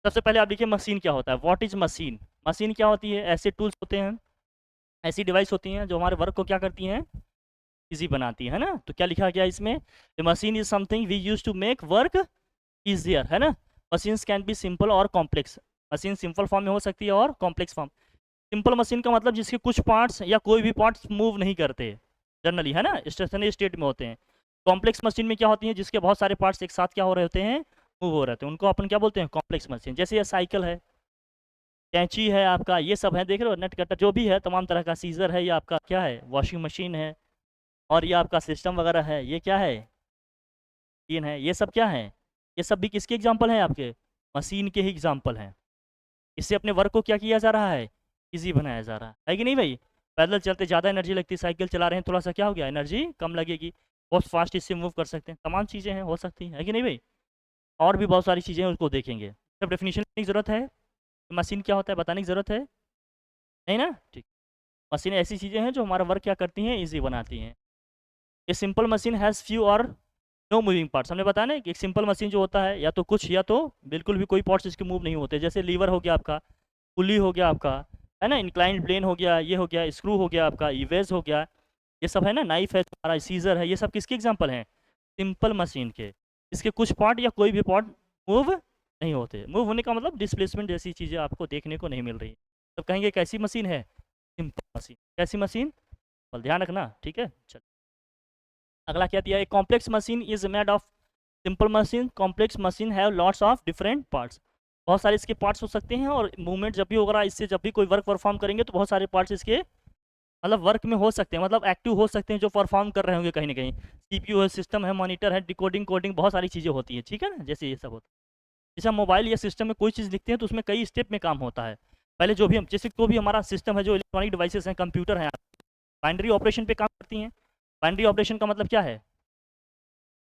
सबसे पहले आप देखिए मशीन क्या होता है, व्हाट इज मशीन। मशीन क्या होती है, ऐसे टूल्स होते हैं, ऐसी डिवाइस होती हैं जो हमारे वर्क को क्या करती हैं, इजी बनाती है ना। तो क्या लिखा गया इसमें, machine is something we use to make work easier, है ना। मशीन्स कैन बी सिंपल और कॉम्प्लेक्स। मशीन सिंपल फॉर्म में हो सकती है और कॉम्प्लेक्स फॉर्म। सिंपल मशीन का मतलब जिसके कुछ पार्ट्स या कोई भी पार्ट्स मूव नहीं करते जनरली, है ना, स्टेशनरी स्टेट में होते हैं। कॉम्प्लेक्स मशीन में क्या होती है, जिसके बहुत सारे पार्ट्स एक साथ क्या हो रहे होते हैं, मूव हो रहे होते हैं, उनको अपन क्या बोलते हैं, कॉम्प्लेक्स मशीन। जैसे ये साइकिल है, कैंची है आपका, ये सब है, देख रहे हो, नट कटर जो भी है, तमाम तरह का, सीजर है, ये आपका क्या है, वॉशिंग मशीन है, और ये आपका सिस्टम वगैरह है, ये क्या है, मशीन है, ये सब क्या है, ये सब भी किसके एग्जाम्पल हैं, आपके मशीन के ही एग्जाम्पल हैं। इससे अपने वर्क को क्या किया जा रहा है, इजी बनाया जा रहा है कि नहीं भाई। पैदल चलते ज़्यादा एनर्जी लगती है, साइकिल चला रहे हैं थोड़ा सा क्या हो गया, एनर्जी कम लगेगी, बहुत फास्ट इससे मूव कर सकते हैं, तमाम चीज़ें हैं, हो सकती है कि नहीं भाई। और भी बहुत सारी चीज़ें हैं, उसको देखेंगे। सब डेफिनेशन की ज़रूरत है, मशीन क्या होता है बताने की ज़रूरत है नहीं ना, ठीक। मशीन ऐसी चीज़ें हैं जो हमारा वर्क क्या करती हैं, ईजी बनाती हैं। ये सिंपल मशीन हैज़ फ्यू और नो मूविंग पार्ट्स, हमने बताया ना कि एक सिंपल मशीन जो होता है या तो कुछ या तो बिल्कुल भी कोई पार्ट्स इसके मूव नहीं होते। जैसे लीवर हो गया आपका, पुली हो गया आपका, है ना, इंक्लाइंड प्लेन हो गया, ये हो गया, स्क्रू हो गया आपका, इवेज हो गया, ये सब है ना, नाइफ है हमारा, सीजर है, ये सब किसके एग्जांपल हैं, सिंपल मशीन के। इसके कुछ पार्ट या कोई भी पार्ट मूव नहीं होते। मूव होने का मतलब डिस्प्लेसमेंट जैसी चीज़ें आपको देखने को नहीं मिल रही। तो कहेंगे कैसी मशीन है, सिंपल मशीन। कैसी मशीन, बल ध्यान रखना, ठीक है। चल अगला क्या दिया है, complex machine is made of simple machine, complex machine have lots of different parts. बहुत सारे इसके पार्ट्स हो सकते हैं, और मूवमेंट जब भी होगा इससे, जब भी कोई वर्क परफॉर्म करेंगे तो बहुत सारे पार्ट्स इसके मतलब वर्क में हो सकते हैं, मतलब एक्टिव हो सकते हैं, जो परफॉर्म कर रहे होंगे कहीं ना कहीं। सीपीयू है, सिस्टम है, मॉनिटर है, डिकोडिंग कोडिंग, बहुत सारी चीज़ें होती है, ठीक है ना, जैसे ये सब होता है। जैसे हम मोबाइल या सिस्टम में कोई चीज़ लिखते हैं तो उसमें कई स्टेप में काम होता है। पहले जो भी हम, जैसे कोई भी हमारा सिस्टम है, जो इलेक्ट्रॉनिक डिवाइसेस हैं, कंप्यूटर हैं, बाइनरी ऑपरेशन पे काम करती हैं। बाइनरी ऑपरेशन का मतलब क्या है,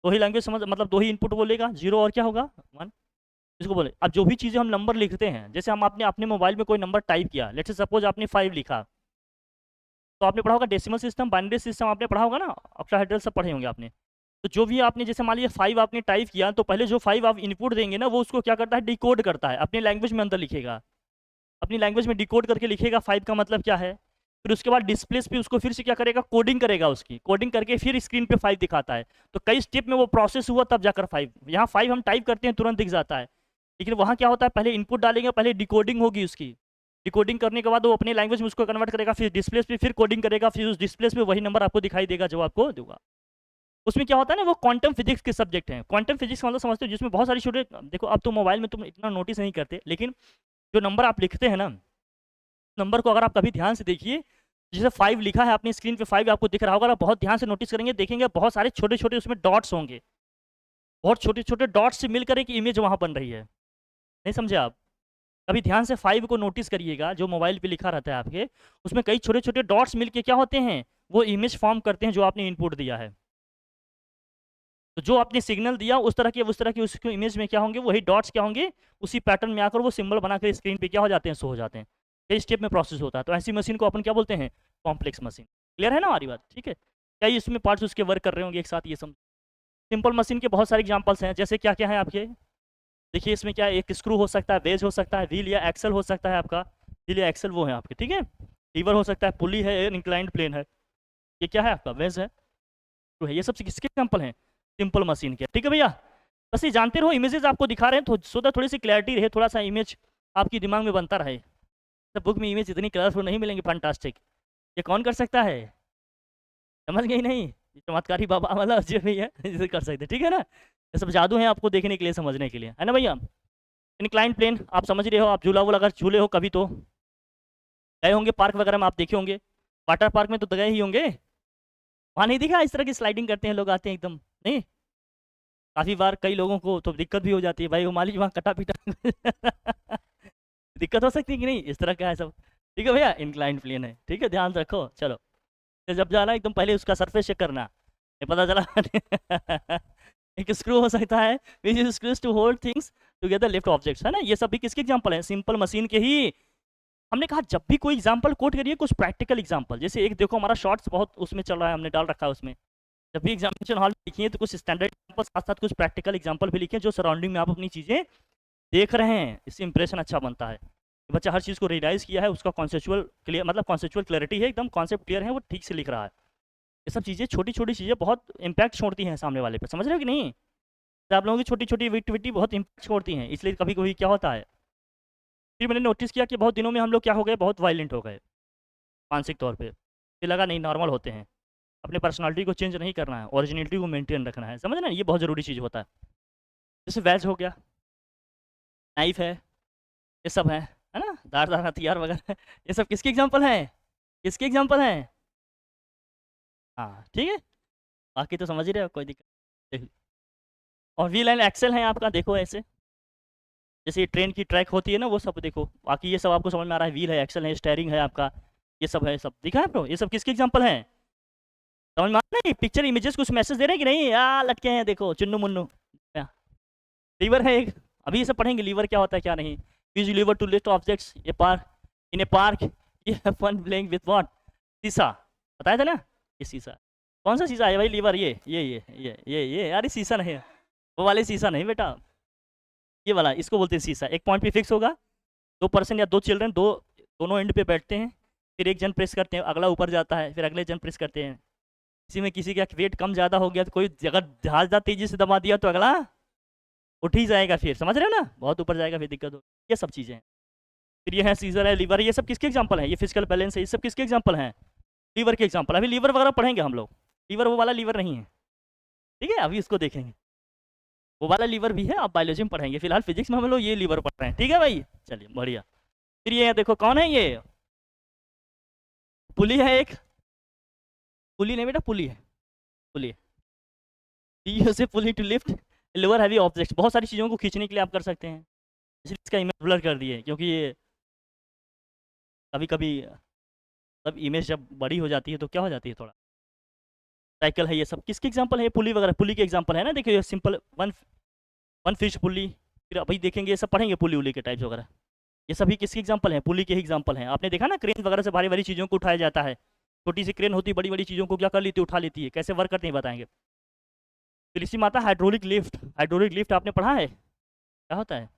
दो ही लैंग्वेज समझ, मतलब दो ही इनपुट बोलेगा, जीरो और क्या होगा, वन, इसको बोले। अब जो भी चीज़ें हम नंबर लिखते हैं, जैसे हम आपने अपने मोबाइल में कोई नंबर टाइप किया, लेट्स से सपोज आपने 5 लिखा, तो आपने पढ़ा होगा डेसिमल सिस्टम, बाइनरी सिस्टम आपने पढ़ा होगा ना, ऑक्टाहेड्रल सब पढ़े होंगे आपने। तो जो भी आपने, जैसे मान लीजिए 5 आपने टाइप किया, तो पहले जो 5 आप इनपुट देंगे ना, वो उसको क्या करता है, डिकोड करता है, अपनी लैंग्वेज में अंदर लिखेगा, अपनी लैंग्वेज में डिकोड करके लिखेगा 5 का मतलब क्या है। फिर उसके बाद डिस्प्लेस पे उसको फिर से क्या करेगा, कोडिंग करेगा, उसकी कोडिंग करके फिर स्क्रीन पे 5 दिखाता है। तो कई स्टेप में वो प्रोसेस हुआ तब जाकर 5, यहाँ 5 हम टाइप करते हैं तुरंत दिख जाता है, लेकिन वहाँ क्या होता है, पहले इनपुट डालेंगे, पहले डिकोडिंग होगी उसकी, डिकोडिंग करने के बाद वो अपनी लैंग्वेज में उसको कन्वर्ट करेगा, फिर डिस्प्लेस पे फिर कोडिंग करेगा, फिर उस डिस्प्लेस पे वही नंबर आपको दिखाई देगा जो आपको दूंगा। उसमें क्या होता है ना, वो क्वांटम फिजिक्स के सब्जेक्ट हैं। क्वांटम फिजिक्स मतलब समझते हो, जिसमें बहुत सारी छोटे, देखो अब तो मोबाइल में तुम इतना नोटिस नहीं करते, लेकिन जो नंबर आप लिखते हैं ना, नंबर को अगर आप कभी ध्यान से देखिए, जैसे 5 लिखा है अपनी स्क्रीन पे, 5 आपको दिख रहा होगा, आप बहुत ध्यान से नोटिस करेंगे, देखेंगे बहुत सारे छोटे छोटे उसमें डॉट्स होंगे, बहुत छोटे छोटे डॉट्स से मिलकर एक इमेज वहां बन रही है। नहीं समझे आप, कभी ध्यान से 5 को नोटिस करिएगा, जो मोबाइल पे लिखा रहता है आपके, उसमें कई छोटे छोटे डॉट्स मिलके क्या होते हैं, वो इमेज फॉर्म करते हैं जो आपने इनपुट दिया है। तो जो आपने सिग्नल दिया उस तरह की उसको इमेज में क्या होंगे, वही डॉट्स क्या होंगे, उसी पैटर्न में आकर वो सिंबल बनाकर स्क्रीन पे क्या हो जाते हैं, शो हो जाते हैं। कई स्टेप में प्रोसेस होता है, तो ऐसी मशीन को अपन क्या बोलते हैं, कॉम्प्लेक्स मशीन। क्लियर है ना हमारी बात, ठीक है। कई इसमें पार्ट्स उसके वर्क कर रहे होंगे एक साथ, ये सब। सिंपल मशीन के बहुत सारे एग्जांपल्स हैं, जैसे क्या क्या है आपके, देखिए इसमें क्या है, एक स्क्रू हो सकता है, बेज हो सकता है, व्हील या एक्सल हो सकता है आपका, व्हील या एक्सल वो है आपके, ठीक है। लीवर हो सकता है, पुली है, इंक्लाइंड प्लेन है, ये क्या है आपका, बेज है, तो है, ये सब किसके एग्जाम्पल हैं, सिंपल मशीन के, ठीक है भैया। बस ये जानते रहो, इमेजेस आपको दिखा रहे हैं तो सो दैट थोड़ी सी क्लैरिटी रहे, थोड़ा सा इमेज आपकी दिमाग में बनता रहे। तो बुक में इमेज इतनी कलरफुल नहीं मिलेंगी, फैंटास्टिक। ये कौन कर सकता है, समझ गई नहीं, ये चमत्कारी बाबा वाला जो भी है इसे कर सकते, ठीक है ना। ये सब जादू है आपको देखने के लिए, समझने के लिए, है ना भैया। इंक्लाइन प्लेन आप समझ रहे हो, आप झूला वूला अगर झूले हो कभी तो गए होंगे, पार्क वगैरह में आप देखे होंगे, वाटर पार्क में तो गए ही होंगे, वहाँ नहीं दिखा इस तरह की स्लाइडिंग करते हैं लोग, आते हैं एकदम, नहीं। काफी बार कई लोगों को तो दिक्कत भी हो जाती है, भाई वो मान लीजिए वहाँ कटा पीटा दिक्कत हो सकती है कि नहीं, इस तरह का है सब, ठीक है भैया। इंक्लाइन प्लेन है, ठीक है, ध्यान रखो। चलो, तो जब जाना एकदम पहले उसका सरफेस चेक करना, ये पता चला एक स्क्रू हो सकता है, which is screws to hold things together, lift objects, है ना। ये सब भी किसके एग्जांपल हैं, सिंपल मशीन के ही। हमने कहा जब भी कोई एग्जांपल कोट करिए, कुछ प्रैक्टिकल एग्जांपल, जैसे एक देखो हमारा शॉर्ट्स बहुत उसमें चल रहा है, हमने डाल रखा है उसमें, जब भी एग्जामिनेशन हॉल में लिखिए तो कुछ स्टैंडर्ड एग्जांपल साथ साथ कुछ प्रैक्टिकल एग्जांपल भी लिखें, जो सराउंडिंग में आप अपनी चीज़ें देख रहे हैं, इससे इंप्रेशन अच्छा बनता है। बच्चा हर चीज़ को रियलाइज़ किया है, उसका कॉन्सेप्चुअल क्लियर, मतलब कॉन्सेप्चुअल क्लैरिटी है, एकदम कॉन्सेप्ट क्लियर है, वो ठीक से लिख रहा है। ये सब चीज़ें, छोटी-छोटी चीज़ें बहुत इम्पैक्ट छोड़ती हैं सामने वाले पे, समझ रहे हो कि नहीं? तो आप लोगों की छोटी-छोटी एक्टिविटी बहुत इम्पैक्ट छोड़ती हैं, इसलिए कभी-कभी क्या होता है, फिर मैंने नोटिस किया कि बहुत दिनों में हम लोग क्या हो गए, बहुत वायलेंट हो गए, मानसिक तौर पे। फिर लगा नहीं, नॉर्मल होते हैं, अपने पर्सनैलिटी को चेंज नहीं करना है, ओरिजिनलिटी को मेंटेन रखना है, समझ रहे हैं? ये बहुत ज़रूरी चीज़ होता है। जैसे वेज हो गया, नाइफ है, ये सब है ना? धारदार हथियार वगैरह ये सब किसके एग्ज़ाम्पल हैं? किसके एग्ज़ाम्पल हैं? हाँ, ठीक है? बाकी तो समझ ही रहे हो, कोई दिक्कत नहीं। और व्हील एंड एक्सेल है आपका, देखो ऐसे, जैसे ये ट्रेन की ट्रैक होती है ना, वो सब देखो। बाकी ये सब आपको समझ में आ रहा है, व्हील है, एक्सेल है, स्टीयरिंग है आपका, ये सब है, सब दिखा है आपको? ये सब किसके एग्ज़ाम्पल हैं? समझ में आ रहा है? पिक्चर इमेजेस कुछ मैसेज दे रहे हैं कि नहीं? लटके हैं देखो, चुन्नू-मुन्नू। लीवर है एक, अभी ये सब पढ़ेंगे, लीवर क्या होता है क्या नहीं। Use lever to lift objects a park, in a park we have fun playing with what, शीशा, बताया था ना, ये शीशा। कौन सा शीशा है भाई? लीवर, ये यार, ये शीशा नहीं है, वो वाले शीशा नहीं बेटा, ये वाला, इसको बोलते हैं शीशा। एक पॉइंट पे फिक्स होगा, 2 पर्सन या 2 चिल्ड्रन, दोनों एंड पे बैठते हैं, फिर एक जन प्रेस करते हैं, अगला ऊपर जाता है, फिर अगले जन प्रेस करते हैं। इसी में किसी का वेट कम ज़्यादा हो गया तो कोई जगह ज़्यादा तेज़ी से दबा दिया तो अगला उठ ही जाएगा, फिर समझ रहे हो ना, बहुत ऊपर जाएगा, फिर दिक्कत हो। ये सब चीज़ें हैं। फिर ये है सीजर है, लीवर, ये सब किसके एग्जाम्पल हैं? ये फिजिकल बैलेंस है, ये सब किसके एग्जाम्पल हैं? लीवर के एग्जाम्पल। अभी लीवर वगैरह पढ़ेंगे हम लोग, लीवर वो वाला लीवर नहीं है, ठीक है, अभी उसको देखेंगे। वो वाला लीवर भी है, आप बायोलॉजी में पढ़ेंगे, फिलहाल फिजिक्स में हम लोग ये लीवर पढ़ रहे हैं, ठीक है भाई, चलिए बढ़िया। फिर ये देखो कौन है ये, पुली है एक, पुली नहीं बेटा, पुली है, pulley, use a pulley to lift lower heavy objects, बहुत सारी चीज़ों को खींचने के लिए आप कर सकते हैं। इसलिए इसका इमेज ब्लर कर दिए, क्योंकि ये कभी कभी, मतलब इमेज जब बड़ी हो जाती है तो क्या हो जाती है थोड़ा। साइकिल है, ये सब किसके एग्जांपल है? पुली वगैरह, पुली के एग्जांपल है ना, देखिए ये सिंपल वन वन फिश पुली। फिर अभी देखेंगे, ये सब पढ़ेंगे पुली उली के टाइप्स वगैरह, ये सभी किसके एग्जांपल हैं? पुली के ही एग्जांपल हैं। आपने देखा ना, क्रेन वगैरह से भारी भारी चीज़ों को उठाया जाता है, छोटी सी क्रेन होती है, बड़ी बड़ी चीज़ों को क्या कर लेती है, उठा लेती है, कैसे वर्क करते हैं बताएंगे। फिर इसी में आता है हाइड्रोलिक लिफ्ट, हाइड्रोलिक लिफ्ट आपने पढ़ा है क्या होता है?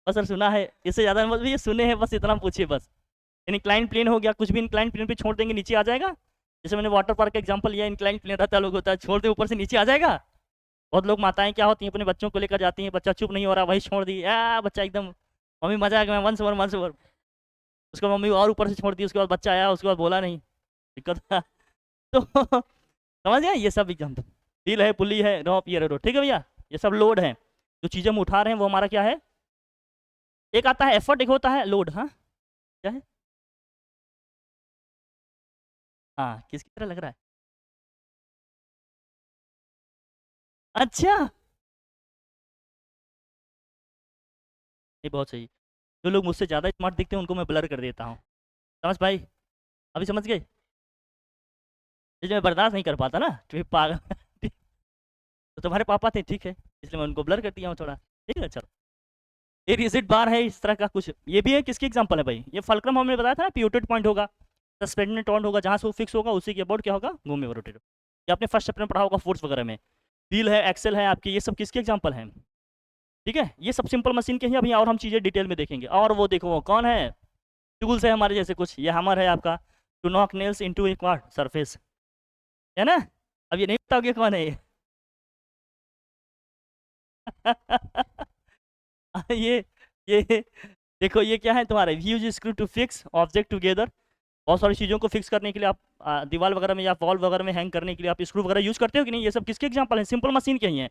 बस सर सुना है, इससे ज़्यादा बस ये सुने हैं, बस इतना पूछिए बस। इंक्लाइन प्लेन हो गया, कुछ भी इंक्लाइन प्लेन पे छोड़ देंगे नीचे आ जाएगा। जैसे मैंने वाटर पार्क का एग्जांपल लिया, इंक्लाइन प्लेन रहता है, लोग होता है छोड़ दे ऊपर से नीचे आ जाएगा। बहुत लोग माताएं क्या होती हैं, अपने बच्चों को लेकर जाती हैं, बच्चा चुप नहीं हो रहा, वही छोड़ दी, बच्चा एकदम, मम्मी मजा आ गया, वंस ओवर वंस ओवर, उसको मम्मी और ऊपर से छोड़ दी, उसके बाद बच्चा आया, उसके बाद बोला नहीं, दिक्कत था। तो समझ गए, ये सब एग्जाम्पल, व्हील है, पुली है, रॉप, ये रोड, ठीक है भैया, ये सब लोड है, जो चीज़ें हम उठा रहे हैं वो हमारा क्या है? एक आता है एफर्ट, एक होता है लोड। हाँ, क्या है? हाँ, किसकी तरह लग रहा है? अच्छा, ये बहुत सही। जो लोग मुझसे ज़्यादा स्मार्ट दिखते हैं उनको मैं ब्लर कर देता हूँ, समझ भाई? अभी समझ गए? इसलिए मैं बर्दाश्त नहीं कर पाता ना, तो पागल तो तुम्हारे पापा थे, ठीक है, इसलिए मैं उनको ब्लर कर दिया हूँ थोड़ा, ठीक है, चलो। ये रिजिड बार है, इस तरह का कुछ, ये भी है, किसकी एग्जांपल है भाई? ये फल्क्रम हमने बताया था ना, पिवोटेड पॉइंट होगा, सस्पेंडेड टॉन्ट होगा, जहाँ से वो फिक्स होगा उसी के अबाउट क्या होगा, घूमे रोटेट। ये आपने फर्स्ट चैप्टर में पढ़ा होगा फोर्स वगैरह में। व्हील है, एक्सेल है आपकी, ये सब किसके एग्जांपल हैं? ठीक है, ये सब सिंपल मशीन के ही अभी और हम चीज़ें डिटेल में देखेंगे। और वो देखो वो कौन है, टूल्स है हमारे जैसे कुछ, ये हैमर है आपका, to knock nails into a quad surface, है ना? अब ये नहीं बताओगे कौन है ये? ये ये देखो, ये क्या है तुम्हारा, use screw to fix object together. बहुत सारी चीज़ों को फिक्स करने के लिए आप दीवार वगैरह में या वॉल वगैरह में हैंग करने के लिए आप स्क्रू वगैरह यूज़ करते हो कि नहीं? ये सब किसके एग्जांपल हैं? सिंपल मशीन के ही हैं।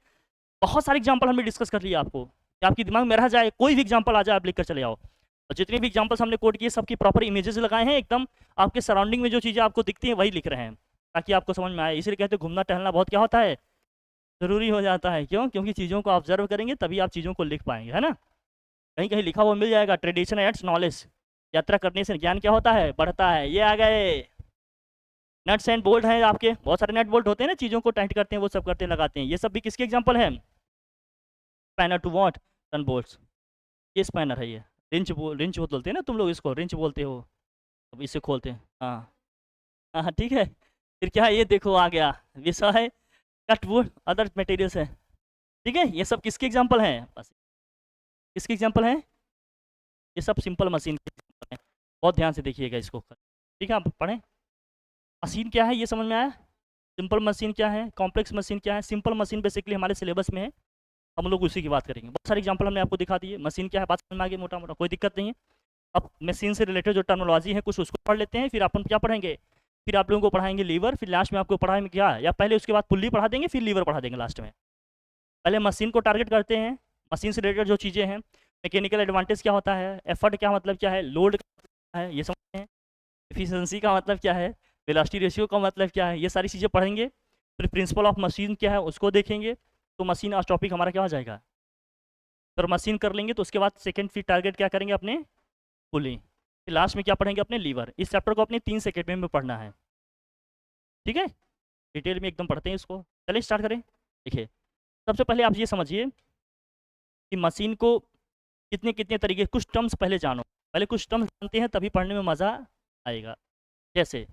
बहुत सारे एग्जांपल हमने डिस्कस कर लिया आपको, कि आपके दिमाग में रह जाए, कोई भी एग्जांपल आ जाए आप लिख कर चले आओ। और जितने भी एग्जांपल्स हमने कोड किए सबकी प्रॉपर इमेजेस लगाए हैं, एकदम आपके सराउंडिंग में जो चीज़ें आपको दिखती हैं वही लिख रहे हैं, ताकि आपको समझ में आए। इसलिए कहते हैं घूमना टहलना बहुत क्या होता है, ज़रूरी हो जाता है। क्यों? क्योंकि चीज़ों को ऑब्जर्व करेंगे तभी आप चीज़ों को लिख पाएंगे, है ना? कहीं कहीं लिखा हुआ मिल जाएगा, ट्रेडिशन एड्स नॉलेज, यात्रा करने से ज्ञान क्या होता है, बढ़ता है। ये आ गए नट्स एंड बोल्ट हैं आपके, बहुत सारे नट बोल्ट होते हैं ना, चीज़ों को टाइट करते हैं, वो सब करते हैं, लगाते हैं। ये सब भी किसके एग्जांपल हैं? Spanner to what, turn bolts, ये स्पैनर है। ये रिंच बोलते हैं ना तुम लोग, इसको रिंच बोलते हो, अब इसे खोलते हैं। हाँ हाँ हाँ, ठीक है। फिर क्या है, ये देखो आ गया विषय है, कट वुड अदर मटेरियल्स है, ठीक है। ये सब किसके एग्जांपल हैं? बस किसकी एग्जाम्पल है? ये सब सिंपल मशीन के एग्जाम्पल हैं। बहुत ध्यान से देखिएगा इसको, ठीक है? आप पढ़ें। मशीन क्या है ये समझ में आया? सिंपल मशीन क्या है, कॉम्प्लेक्स मशीन क्या है? सिंपल मशीन बेसिकली हमारे सिलेबस में है, हम लोग उसी की बात करेंगे। बहुत सारे एग्जाम्पल हमने आपको दिखा दिए। मशीन क्या है बात समझ में आ गई मोटा मोटा, कोई दिक्कत नहीं है। अब मशीन से रिलेटेड जो टर्मिनोलॉजी है कुछ उसको पढ़ लेते हैं, फिर अपन क्या पढ़ेंगे? फिर आप लोगों को पढ़ाएंगे लीवर, फिर लास्ट में आपको पढ़ाएंगे क्या, या पहले उसके बाद पुल्ली पढ़ा देंगे फिर लीवर पढ़ा देंगे लास्ट में? पहले मशीन को टारगेट करते हैं। मशीन से रिलेटेड जो चीज़ें हैं, मैकेनिकल एडवांटेज क्या होता है, एफर्ट क्या मतलब क्या है, लोड क्या है ये समझते हैं, एफिशिएंसी का मतलब क्या है, वेलोसिटी रेशियो का मतलब क्या है, ये सारी चीज़ें पढ़ेंगे। फिर प्रिंसिपल ऑफ मशीन क्या है उसको देखेंगे। तो मशीन आज टॉपिक हमारा क्या हो जाएगा? फिर मशीन कर लेंगे तो उसके बाद सेकंड फिर टारगेट क्या करेंगे अपने? पुली। फिर लास्ट में क्या पढ़ेंगे? अपने लीवर। इस चैप्टर को अपने 3 सेकंड में पढ़ना है, ठीक है? डिटेल में एकदम पढ़ते हैं इसको। चलिए स्टार्ट करें। देखिए, सबसे पहले आप ये समझिए कि मशीन को कितने कितने तरीके, कुछ टर्म्स पहले जानो। पहले कुछ टर्म्स जानते हैं तभी पढ़ने में मज़ा आएगा। जैसे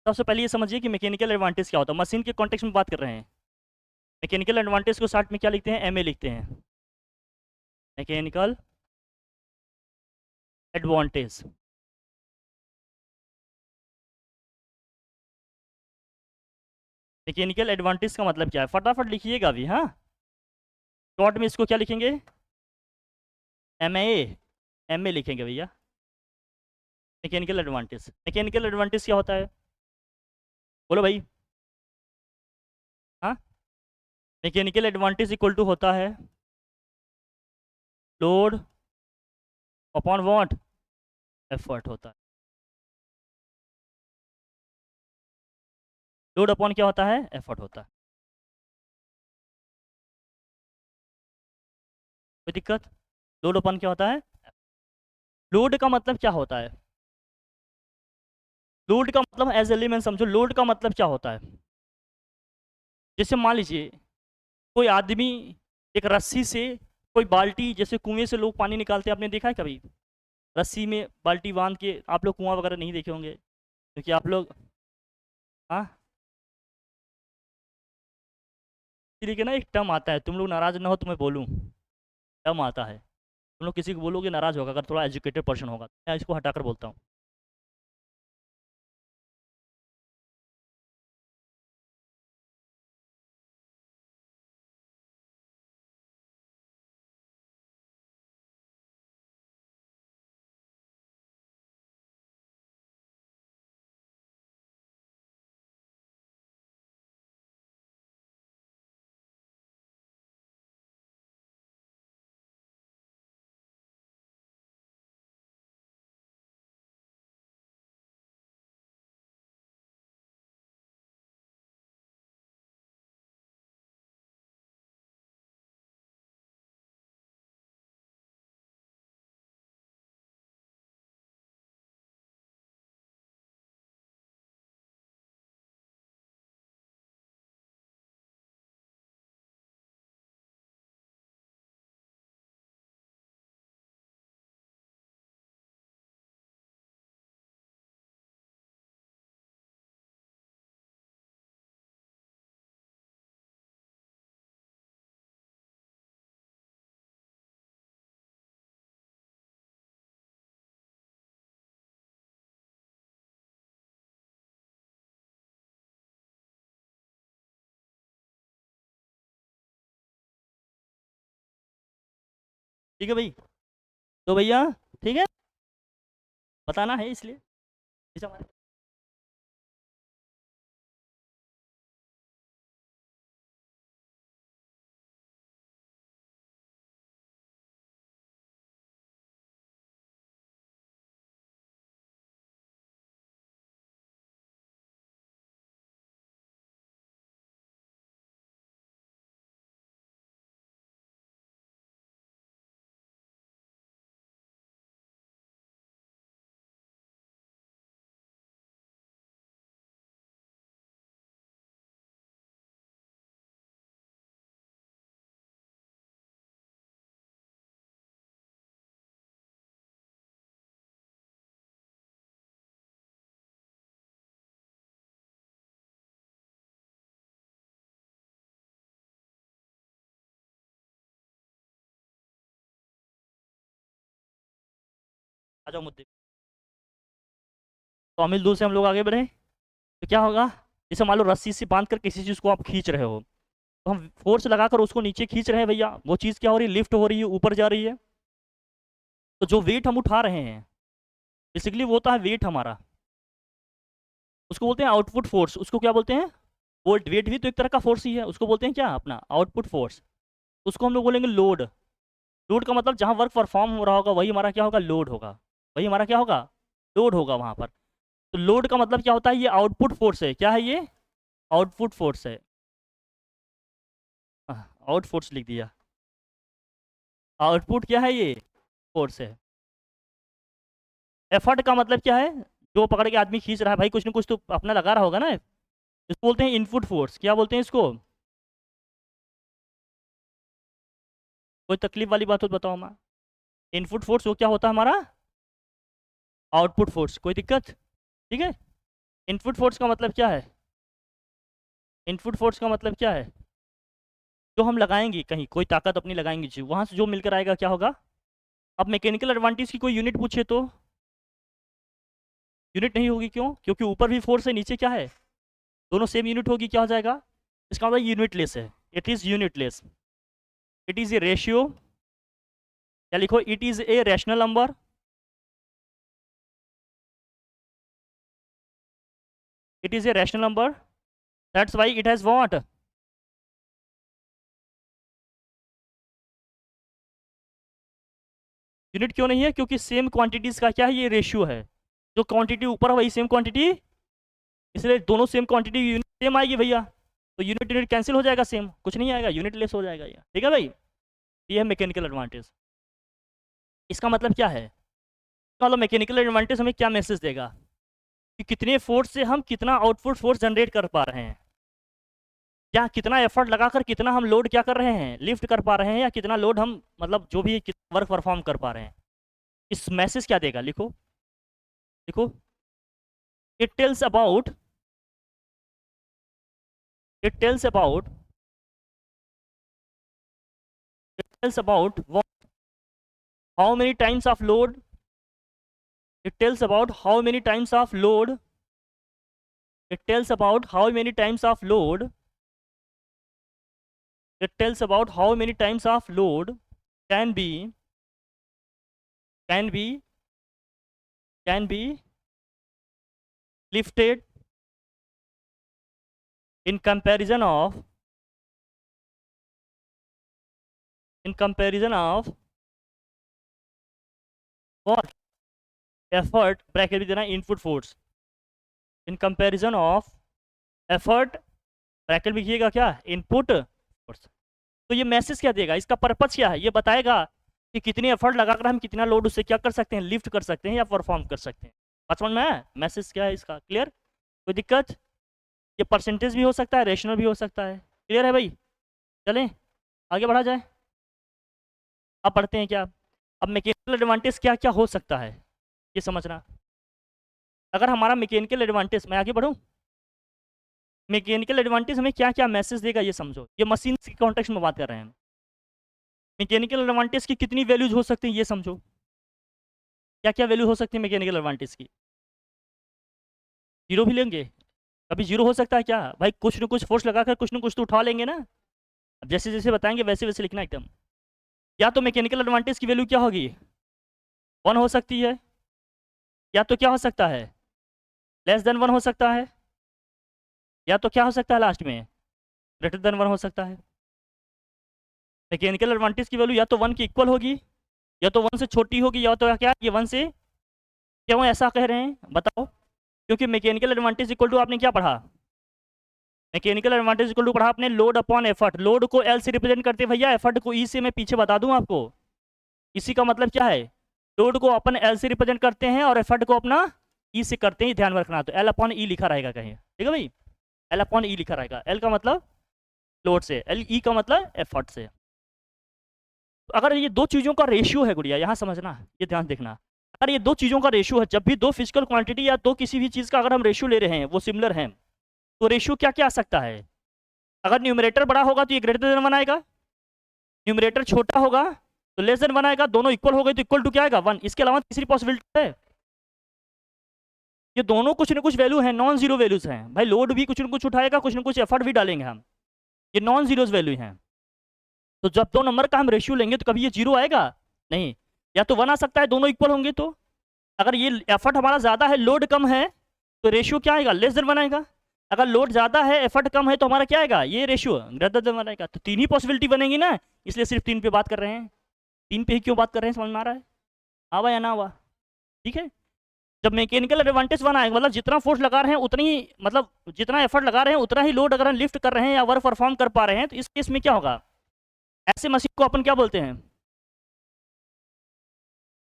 सबसे पहले ये समझिए कि मैकेनिकल एडवांटेज क्या होता है। मशीन के कॉन्टेक्स्ट में बात कर रहे हैं। मैकेनिकल एडवांटेज को शॉर्ट में क्या लिखते हैं? एमए लिखते हैं, मैकेनिकल एडवांटेज। मैकेनिकल एडवांटेज का मतलब क्या है? फटाफट लिखिएगा अभी, हाँ। शॉर्ट में इसको क्या लिखेंगे? एमए, एमए लिखेंगे भैया। मैकेनिकल एडवांटेज, मैकेनिकल एडवांटेज क्या होता है? बोलो भाई। हाँ, मैकेनिकल एडवांटेज इक्वल टू होता है लोड अपॉन व्हाट? एफर्ट होता है। लोड अपॉन क्या होता है? एफर्ट होता है। कोई दिक्कत? लोड अपॉन क्या होता है? लोड का मतलब क्या होता है? लोड का मतलब एज एलिमेंट समझो। लोड का मतलब क्या होता है? जैसे मान लीजिए कोई आदमी एक रस्सी से, कोई बाल्टी, जैसे कुएं से लोग पानी निकालते हैं, आपने देखा है कभी? रस्सी में बाल्टी बांध के। आप लोग कुआं वगैरह नहीं देखे होंगे क्योंकि आप लोग, हाँ, इसीलिए कि ना एक टर्म आता है, तुम लोग नाराज ना हो तो मैं बोलूँ। टर्म आता है, तुम लोग किसी को बोलोगे नाराज होगा अगर थोड़ा एजुकेटेड पर्सन होगा, मैं इसको हटाकर बोलता हूँ। ठीक है भाई? तो भैया, ठीक है, बताना है इसलिए इसे हमारे आ जाओ मुद्दे। तो अमिल दूर से हम लोग आगे बढ़े तो क्या होगा, जैसे मान लो रस्सी से बांध कर किसी चीज़ को आप खींच रहे हो, तो हम फोर्स लगाकर उसको नीचे खींच रहे हैं भैया, वो चीज़ क्या हो रही है, लिफ्ट हो रही है, ऊपर जा रही है। तो जो वेट हम उठा रहे हैं बेसिकली वो होता है वेट हमारा, उसको बोलते हैं आउटपुट फोर्स। उसको क्या बोलते हैं, वोल्ट। वेट भी तो एक तरह का फोर्स ही है, उसको बोलते हैं क्या, अपना आउटपुट फोर्स। उसको हम लोग बोलेंगे लोड। लोड का मतलब जहाँ वर्क परफॉर्म हो रहा होगा वही हमारा क्या होगा, लोड होगा। वही हमारा क्या होगा, लोड होगा वहाँ पर। तो लोड का मतलब क्या होता है, ये आउटपुट फोर्स है। क्या है ये, आउटपुट फोर्स है। आउट फोर्स लिख दिया। आउटपुट क्या है, ये फोर्स है। एफर्ट का मतलब क्या है, जो पकड़ के आदमी खींच रहा है भाई, कुछ ना कुछ तो अपना लगा रहा होगा ना। इसको बोलते हैं इनपुट फोर्स। क्या बोलते हैं इसको, कोई तकलीफ वाली बात हो तो बताओ मैं। इनपुट फोर्स वो क्या होता है हमारा, आउटपुट फोर्स। कोई दिक्कत, ठीक है। इनपुट फोर्स का मतलब क्या है, इनपुट फोर्स का मतलब क्या है, जो हम लगाएंगे कहीं, कोई ताकत अपनी लगाएंगे जी, वहां से जो मिलकर आएगा क्या होगा। अब मैकेनिकल एडवांटेज की कोई यूनिट पूछे तो यूनिट नहीं होगी, क्यों, क्योंकि ऊपर भी फोर्स है नीचे क्या है, दोनों सेम यूनिट होगी, क्या हो जाएगा। इसका मतलब यूनिटलेस है, it is unitless. It is a ratio, क्या लिखो, it is a rational number. It is a rational number, that's why it has what, unit क्यों नहीं है, क्योंकि सेम क्वांटिटीज का क्या है, ये रेशियो है। जो क्वांटिटी ऊपर है वही सेम क्वांटिटी, इसलिए दोनों सेम क्वांटिटी यूनिट सेम आएगी भैया। तो यूनिट यूनिट कैंसिल हो जाएगा, सेम कुछ नहीं आएगा, यूनिट लेस हो जाएगा ये, ठीक है भाई। ये है मैकेनिकल एडवांटेज। इसका मतलब क्या है, इसका मतलब मैकेनिकल एडवांटेज हमें क्या मैसेज देगा, कि कितने फोर्स से हम कितना आउटपुट फोर्स जनरेट कर पा रहे हैं, या कितना एफर्ट लगाकर कितना हम लोड क्या कर रहे हैं, लिफ्ट कर पा रहे हैं, या कितना लोड हम मतलब जो भी वर्क परफॉर्म कर पा रहे हैं। इस मैसेज क्या देगा, लिखो, लिखो। It tells about, it tells about, it tells about what, how many times of load, it tells about how many times of load, it tells about how many times of load, it tells about how many times of load can be, can be, can be lifted in comparison of, in comparison of what, effort, bracket भी देना, input force, in comparison of effort, bracket भी लिखिएगा क्या, input force. तो ये message क्या देगा, इसका पर्पस क्या है, ये बताएगा कि कितनी एफर्ट लगाकर हम कितना लोड उससे क्या कर सकते हैं, लिफ्ट कर सकते हैं या परफॉर्म कर सकते हैं। बात समझ में आया, मैसेज क्या है इसका, क्लियर, कोई दिक्कत। ये परसेंटेज भी हो सकता है, रेशनल भी हो सकता है, क्लियर है भाई। चलें आगे बढ़ा जाए, अब पढ़ते हैं क्या, अब मैकेनिकल एडवांटेज क्या क्या हो सकता है ये समझना। अगर हमारा मैकेनिकल एडवांटेज, मैं आगे बढ़ूँ, मैकेनिकल एडवांटेज हमें क्या क्या मैसेज देगा ये समझो। ये मशीन के कॉन्टेक्स्ट में बात कर रहे हैं। मैकेनिकल एडवांटेज की कितनी वैल्यूज हो सकती है ये समझो, क्या क्या वैल्यू हो सकती है मैकेनिकल एडवांटेज की। जीरो भी लेंगे, कभी जीरो हो सकता है क्या भाई, कुछ न कुछ फोर्स लगाकर कुछ न कुछ तो उठा लेंगे ना। अब जैसे जैसे बताएंगे वैसे वैसे लिखना एकदम। या तो मैकेनिकल एडवांटेज की वैल्यू क्या होगी, 1 हो सकती है, या तो क्या हो सकता है, लेस देन 1 हो सकता है, या तो क्या हो सकता है लास्ट में, ग्रेटर देन 1 हो सकता है। मैकेनिकल एडवांटेज की वैल्यू या तो 1 की इक्वल होगी, या तो 1 से छोटी होगी, या तो क्या ये 1 से, क्यों ऐसा कह रहे हैं बताओ, क्योंकि मैकेनिकल एडवांटेज इक्वल टू आपने क्या पढ़ा, मैकेनिकल एडवांटेज इक्वल टू पढ़ा आपने लोड अपॉन एफर्ट। लोड को एल से रिप्रेजेंट करते भैया, एफर्ट को ई से। मैं पीछे बता दूं आपको, इसी का मतलब क्या है, लोड को अपन एल से रिप्रेजेंट करते हैं और एफर्ट को अपना ई से करते हैं, ध्यान में रखना। तो एल अपॉन ई लिखा रहेगा कहीं, ठीक है भाई, एल अपॉन ई लिखा रहेगा। एल का मतलब लोड से, एल ई का मतलब एफर्ट से। तो अगर ये दो चीज़ों का रेशियो है गुड़िया, यहाँ समझना, ये ध्यान देखना, अगर ये दो चीज़ों का रेशियो है, जब भी दो फिजिकल क्वांटिटी या दो किसी भी चीज़ का अगर हम रेशियो ले रहे हैं वो सिमिलर हैं, तो रेशियो क्या क्या आ सकता है। अगर न्यूमरेटर बड़ा होगा तो ये ग्रेटर देन 1 आएगा, न्यूमरेटर छोटा होगा तो लेस देन 1 आएगा, दोनों इक्वल हो गए तो इक्वल टू क्या आएगा 1। इसके अलावा तीसरी पॉसिबिलिटी है, ये दोनों कुछ ना कुछ वैल्यू है, नॉन जीरो वैल्यूज हैं भाई, लोड भी कुछ ना कुछ उठाएगा, कुछ ना कुछ एफर्ट भी डालेंगे हम, ये नॉन जीरोज वैल्यू हैं। तो जब दो नंबर का हम रेशियो लेंगे तो कभी ये जीरो आएगा नहीं, या तो 1 आ सकता है, दोनों इक्वल होंगे तो। अगर ये एफर्ट हमारा ज्यादा है, लोड कम है, तो रेशियो क्या आएगा, लेस देन 1 आएगा। अगर लोड ज्यादा है, एफर्ट कम है, तो हमारा क्या आएगा, ये रेशियो ग्रेटर देन 1 आएगा। तो तीन ही पॉसिबिलिटी बनेगी ना, इसलिए सिर्फ तीन पे बात कर रहे हैं। तीन पे ही क्यों बात कर रहे हैं, समझ में आ रहा है, आवा या ना आवा, ठीक है। जब मैकेनिकल एडवांटेज 1 आएगा, मतलब जितना फोर्स लगा रहे हैं उतनी, मतलब जितना एफर्ट लगा रहे हैं उतना ही लोड अगर हम लिफ्ट कर रहे हैं या वर्क परफॉर्म कर पा रहे हैं, तो इस केस में क्या होगा, ऐसे मशीन को अपन क्या बोलते हैं।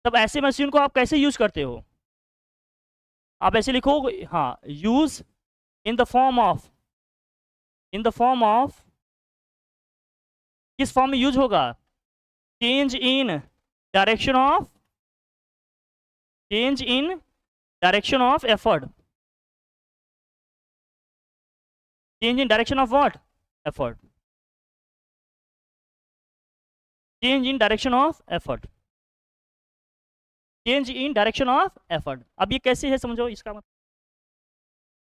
तब ऐसे मशीन को आप कैसे यूज करते हो, आप ऐसे लिखो, हाँ, use in the form of, in the form of, किस फॉर्म में यूज होगा, change in direction of, change in direction of effort, change in direction of what, effort, change in direction of effort, change in direction of effort. अब ये कैसे है समझो, इसका मतलब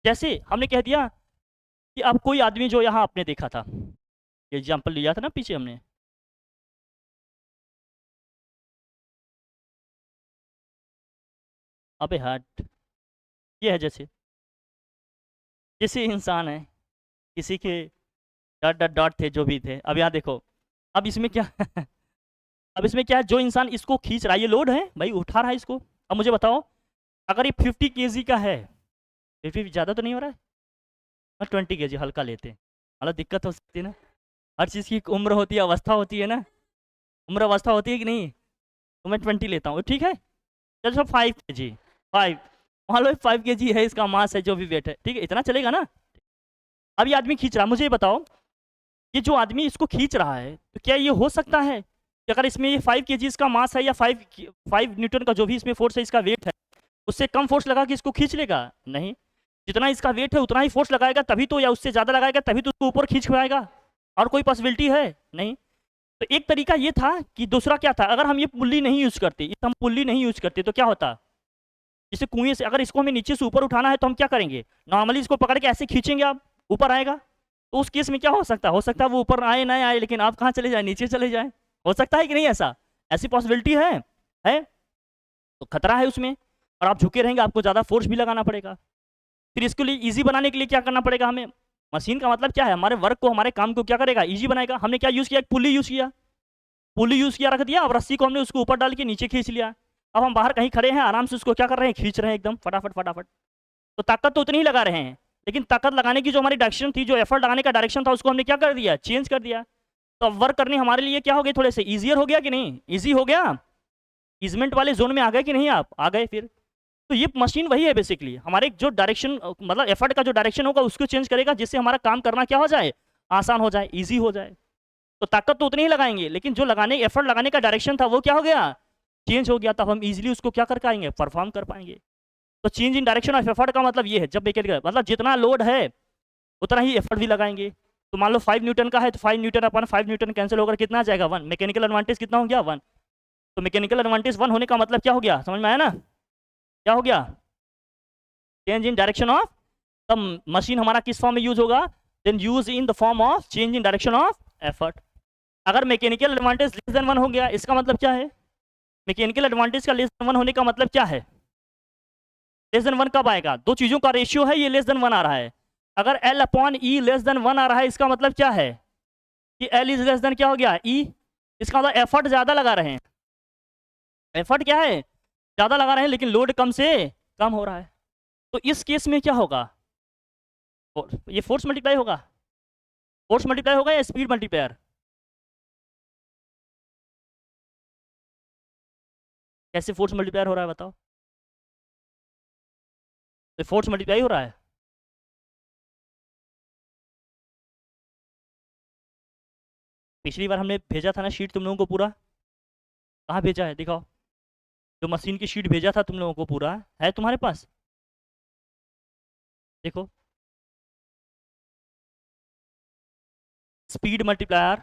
जैसे हमने कह दिया कि अब कोई आदमी जो यहाँ आपने देखा था, एग्जाम्पल लिया था ना पीछे हमने, अबे हट, ये है जैसे, जैसे इंसान है, किसी के डॉट डॉट डॉट थे जो भी थे, अब यहाँ देखो, अब इसमें क्या अब इसमें क्या है, जो इंसान इसको खींच रहा है, ये लोड है भाई, उठा रहा है इसको। अब मुझे बताओ, अगर ये 50 kg का है, 50 ज़्यादा तो नहीं हो रहा है, और 20 kg हल्का लेते हैं, मतलब दिक्कत हो सकती है ना, हर चीज़ की एक उम्र होती है, अवस्था होती है ना, उम्र अवस्था होती है कि नहीं, तो मैं 20 लेता हूँ, ठीक है। चलो सब 5 kg, 5, मान लो 5 kg है इसका मास है, जो भी वेट है, ठीक है, इतना चलेगा ना। अब ये आदमी खींच रहा है, मुझे ये बताओ, ये जो आदमी इसको खींच रहा है, तो क्या ये हो सकता है कि अगर इसमें ये 5 kg इसका मास है, या 5 न्यूटन का जो भी इसमें फोर्स है, इसका वेट है, उससे कम फोर्स लगा के इसको खींच लेगा, नहीं। जितना इसका वेट है उतना ही फोर्स लगाएगा तभी तो, या उससे ज़्यादा लगाएगा तभी तो उसको ऊपर खींच पाएगा, और कोई पॉसिबिलिटी है नहीं। तो एक तरीका ये था कि, दूसरा क्या था, अगर हम ये पुल्ली नहीं यूज करते, हम पुल्ली नहीं यूज करते तो क्या होता, जैसे कुएं से अगर इसको हमें नीचे से ऊपर उठाना है तो हम क्या करेंगे, नॉर्मली इसको पकड़ के ऐसे खींचेंगे, आप ऊपर आएगा। तो उस केस में क्या हो सकता है वो ऊपर आए ना आए, लेकिन आप कहाँ चले जाए, नीचे चले जाए, हो सकता है कि नहीं, ऐसा, ऐसी पॉसिबिलिटी है। तो खतरा है उसमें, और आप झुके रहेंगे, आपको ज़्यादा फोर्स भी लगाना पड़ेगा। फिर इसके लिए इजी बनाने के लिए क्या करना पड़ेगा हमें, मशीन का मतलब क्या है, हमारे वर्क को, हमारे काम को क्या करेगा, इजी बनाएगा। हमने क्या यूज़ किया, पुली यूज़ किया, पुली यूज़ किया, रख दिया, अब रस्सी को हमने उसको ऊपर डाल के नीचे खींच लिया। अब हम बाहर कहीं खड़े हैं, आराम से उसको क्या कर रहे हैं, खींच रहे हैं एकदम फटाफट फटाफट। तो ताकत तो उतनी ही लगा रहे हैं, लेकिन ताकत लगाने की जो हमारी डायरेक्शन थी, जो एफर्ट लगाने का डायरेक्शन था, उसको हमने क्या कर दिया, चेंज कर दिया। तो अब वर्क करने हमारे लिए क्या हो गया, थोड़े से ईजियर हो गया कि नहीं, ईजी हो गया, ईजमेंट वाले जोन में आ गए कि नहीं, आप आ गए फिर। तो ये मशीन वही है बेसिकली, हमारे जो डायरेक्शन, मतलब एफर्ट का जो डायरेक्शन होगा उसको चेंज करेगा, जिससे हमारा काम करना क्या हो जाए, आसान हो जाए, ईजी हो जाए। तो ताकत तो उतनी ही लगाएंगे, लेकिन जो लगाने, एफर्ट लगाने का डायरेक्शन था वो क्या हो गया, चेंज हो गया, तब हम इजीली उसको क्या कर पाएंगे, परफॉर्म कर पाएंगे। तो change in direction of effort का मतलब ये है, जब मैकेनिकल मतलब जितना लोड है उतना ही एफर्ट भी लगाएंगे। तो मान लो 5 न्यूटन का है, तो 5 न्यूटन अपन 5 न्यूटन कैंसिल होकर कितना आ जाएगा, 1। मैकेनिकल एडवांटेज कितना हो गया, 1। तो मैकेनिकल एडवांटेज 1 होने का मतलब क्या हो गया, समझ में आया ना, क्या हो गया, चेंज इन डायरेक्शन ऑफ, तब मशीन हमारा किस फॉर्म में यूज होगा, then use in the form of change in direction of effort. अगर मैकेनिकल एडवांटेज लेस देन 1 हो गया, इसका मतलब क्या है, मैकेनिकल एडवांटेज का लेस देन 1 होने का मतलब क्या है, लेस देन 1 कब आएगा, दो चीजों का रेशियो है, ये लेस देन 1 आ रहा है। अगर L अपॉन ई लेस देन 1 आ रहा है, इसका मतलब क्या है कि L इज लेस देन क्या हो गया, E। इसका मतलब एफर्ट ज्यादा लगा रहे हैं, एफर्ट क्या है, ज्यादा लगा रहे हैं, लेकिन लोड कम से कम हो रहा है। तो इस केस में क्या होगा, ये फोर्स मल्टीप्लाई होगा, फोर्स मल्टीप्लाई होगा या स्पीड मल्टीप्लायर, कैसे फोर्स मल्टीप्लायर हो रहा है बताओ, तो फोर्स मल्टीप्लाई हो रहा है। पिछली बार हमने भेजा था ना शीट तुम लोगों को पूरा, कहाँ भेजा है दिखाओ, जो मशीन की शीट भेजा था तुम लोगों को पूरा, है तुम्हारे पास, देखो, स्पीड मल्टीप्लायर,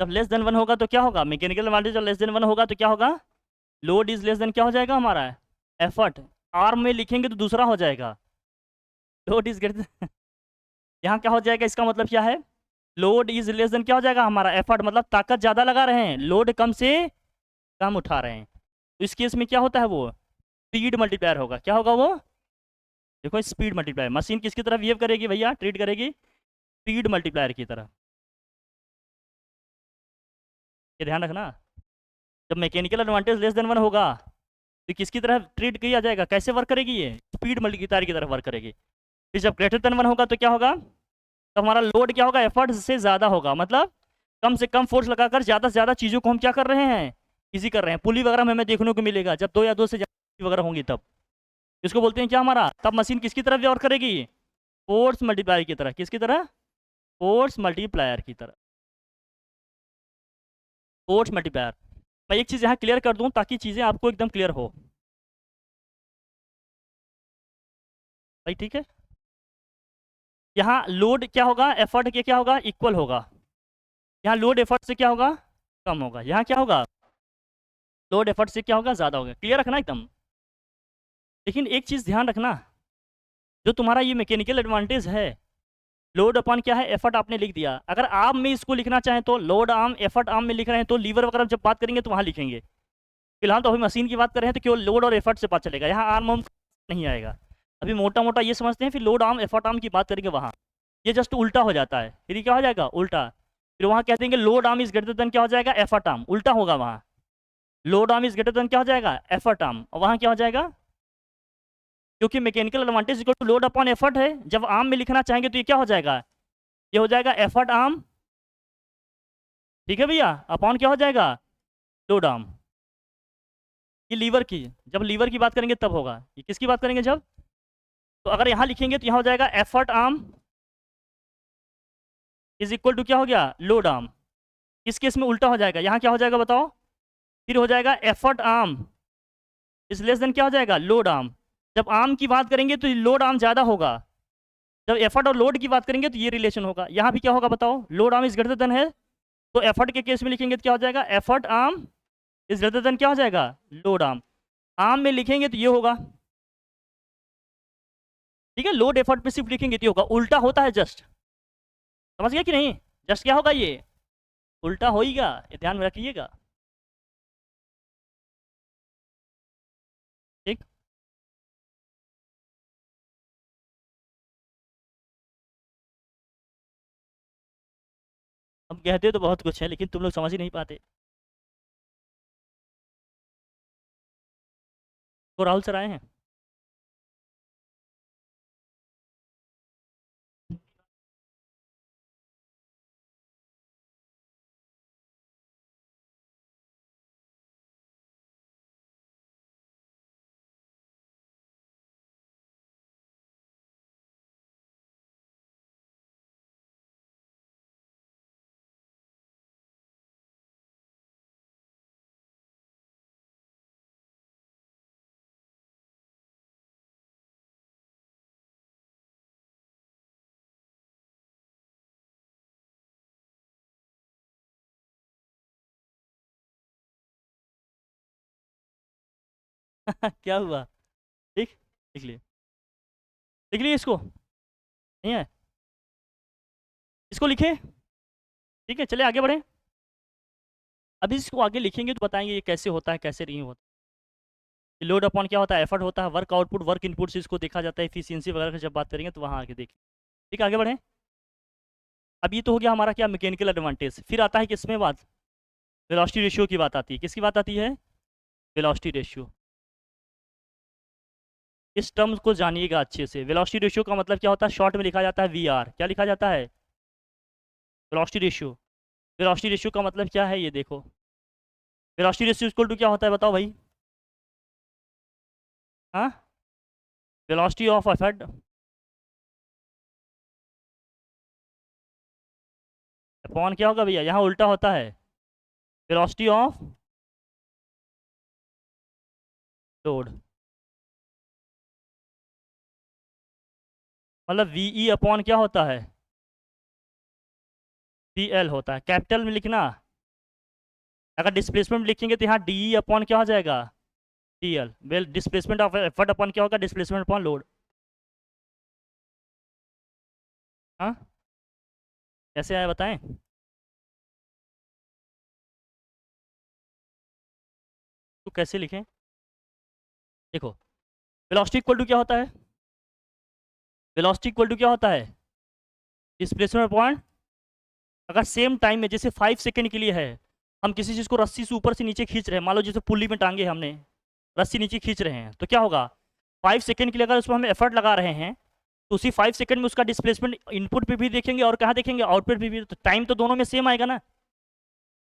जब लेस देन 1 होगा तो क्या होगा, मैकेनिकल एडवांटेज जब लेस देन 1 होगा तो क्या होगा, लोड इज लेस देन क्या हो जाएगा हमारा, एफर्ट। आर्म में लिखेंगे तो दूसरा हो जाएगा, लोड इज ग्रेटर यहाँ क्या हो जाएगा, इसका मतलब क्या है, लोड इज लेस देन क्या हो जाएगा हमारा, एफर्ट, मतलब ताकत ज़्यादा लगा रहे हैं, लोड कम से कम उठा रहे हैं। तो इस केस में क्या होता है, वो स्पीड मल्टीप्लायर होगा, क्या होगा वो, देखो स्पीड मल्टीप्लायर, मशीन किसकी तरह बिहेव करेगी भैया, ट्रीट करेगी स्पीड मल्टीप्लायर की तरह, ये ध्यान रखना। जब मैकेनिकल एडवांटेज लेस देन 1 होगा तो किसकी तरह ट्रीट किया जाएगा, कैसे वर्क करेगी ये, स्पीड मल्टीप्लायर की तरह वर्क करेगी। फिर जब ग्रेटर देन 1 होगा तो क्या होगा, तो हमारा लोड क्या होगा, एफर्ट से ज़्यादा होगा, मतलब कम से कम फोर्स लगाकर ज़्यादा से ज़्यादा चीज़ों को हम क्या कर रहे हैं, इजी कर रहे हैं। पुली वगैरह में हमें देखने को मिलेगा जब 2 या 2 से ज़्यादा वगैरह होंगी तब इसको बोलते हैं क्या हमारा, तब मशीन किसकी तरह वर्क करेगी, फोर्स मल्टीप्लायर की तरह, किसकी तरह, फोर्स मल्टीप्लायर की तरह, फोर्स मल्टीप्लायर। मैं एक चीज़ यहाँ क्लियर कर दूँ ताकि चीज़ें आपको एकदम क्लियर हो भाई, ठीक है। यहाँ लोड क्या होगा, एफर्ट के क्या होगा, इक्वल होगा, यहाँ लोड एफर्ट से क्या होगा, कम होगा, यहाँ क्या होगा, लोड एफर्ट से क्या होगा, ज़्यादा होगा, क्लियर रखना एकदम। लेकिन एक चीज़ ध्यान रखना, जो तुम्हारा ये मैकेनिकल एडवांटेज है, लोड अपॉन क्या है, एफर्ट आपने लिख दिया, अगर आर्म में इसको लिखना चाहें तो लोड आर्म एफर्ट आर्म में लिख रहे हैं तो लीवर वगैरह जब बात करेंगे तो वहाँ लिखेंगे। फिलहाल तो अभी मशीन की बात कर रहे हैं तो केवल लोड और एफर्ट से पता चलेगा, यहाँ आर्म वार्म नहीं आएगा। अभी मोटा मोटा ये समझते हैं, फिर लोड आर्म एफर्ट आर्म की बात करेंगे वहाँ, ये जस्ट उल्टा हो जाता है, फिर ये क्या हो जाएगा, उल्टा। फिर वहाँ कहते हैं कि load arm is greater than क्या हो जाएगा, एफर्ट आर्म, उल्टा होगा वहाँ, load arm is greater than क्या हो जाएगा, एफर्ट आर्म, और वहाँ क्या हो जाएगा, क्योंकि mechanical advantage equal to load upon effort है, जब आर्म में लिखना चाहेंगे तो ये क्या हो जाएगा, ये हो जाएगा एफर्ट आर्म, ठीक है भैया, अपॉन क्या हो जाएगा, लोड आर्म। ये लीवर की, जब लीवर की बात करेंगे तब होगा, ये किसकी बात करेंगे जब, तो अगर यहाँ लिखेंगे तो यहाँ हो जाएगा effort arm is equal to क्या हो गया, लोड आर्म। इस केस में उल्टा हो जाएगा, यहाँ क्या हो जाएगा बताओ, फिर हो जाएगा effort arm is less than क्या हो जाएगा, लोड आर्म। जब आर्म की बात करेंगे तो लोड आर्म ज़्यादा होगा, जब एफर्ट और लोड की बात करेंगे तो ये रिलेशन होगा। यहाँ भी क्या होगा बताओ, load arm is greater than है, तो एफर्ट के केस में लिखेंगे तो क्या हो जाएगा, effort arm is greater than क्या हो जाएगा, लोड आर्म। आर्म में लिखेंगे तो ये होगा, ठीक है, लोड एफर्ट पे सिर्फ लिखेंगे तो ये होगा, उल्टा होता है जस्ट, समझ गया कि नहीं, जस्ट क्या होगा ये, उल्टा होएगा, ये ध्यान में रखिएगा, ठीक। हम कहते तो बहुत कुछ है लेकिन तुम लोग समझ ही नहीं पाते। तो राहुल सर आए हैं, क्या हुआ, ठीक, लिख लिए, लिख लिए इसको, नहीं है, इसको लिखे, ठीक है, चले आगे बढ़े। अभी इसको आगे लिखेंगे तो बताएंगे ये कैसे होता है कैसे नहीं होता। लोड अपॉन क्या होता है, एफर्ट होता है, वर्क आउटपुट वर्क इनपुट से इसको देखा जाता है, एफिशिएंसी वगैरह की जब बात करेंगे तो वहाँ आगे देखें, ठीक है, आगे बढ़ें। अब ये तो हो गया हमारा क्या, मैकेनिकल एडवांटेज। फिर आता है किसमें बात, वेलोसिटी रेशियो की बात आती है, किसकी बात आती है, वेलोसिटी रेशियो। इस टर्म को जानिएगा अच्छे से, वेलोसिटी रेशियो का मतलब क्या होता है, शॉर्ट में लिखा जाता है वी आर, क्या लिखा जाता है, वेलोसिटी रेशियो। वेलोसिटी रेशियो का मतलब क्या है ये देखो, वेलोसिटी रेशियो इक्वल टू क्या होता है बताओ भाई, हाँ, वेलोसिटी ऑफ एफर्ट अपॉन क्या होगा भैया, यहाँ उल्टा होता है, वेलोसिटी ऑफ लोड, मतलब वी ई अपॉन क्या होता है, पी एल होता है, कैपिटल में लिखना, अगर डिस्प्लेसमेंट लिखेंगे तो यहाँ डी अपॉन क्या हो जाएगा, T L. Well displacement of effort upon क्या होगा, डिस्प्लेसमेंट अपॉन लोड। हाँ कैसे आया बताएं। तो कैसे लिखें, देखो वेलोसिटी इक्वल टू क्या होता है, वेलोसिटी इक्वल टू क्या होता है, डिस्प्लेसमेंट अपॉन, अगर सेम टाइम में जैसे 5 सेकंड के लिए है, हम किसी चीज़ को रस्सी से ऊपर से नीचे खींच रहे हैं, मान लो जैसे पुल्ली में टांगे हमने, रस्सी नीचे खींच रहे हैं, तो क्या होगा 5 सेकंड के लिए अगर उसमें हम एफर्ट लगा रहे हैं तो उसी 5 सेकंड में उसका डिस्प्लेसमेंट इनपुट पे भी देखेंगे और कहाँ देखेंगे, आउटपुट पे भी। तो टाइम तो दोनों में सेम आएगा ना,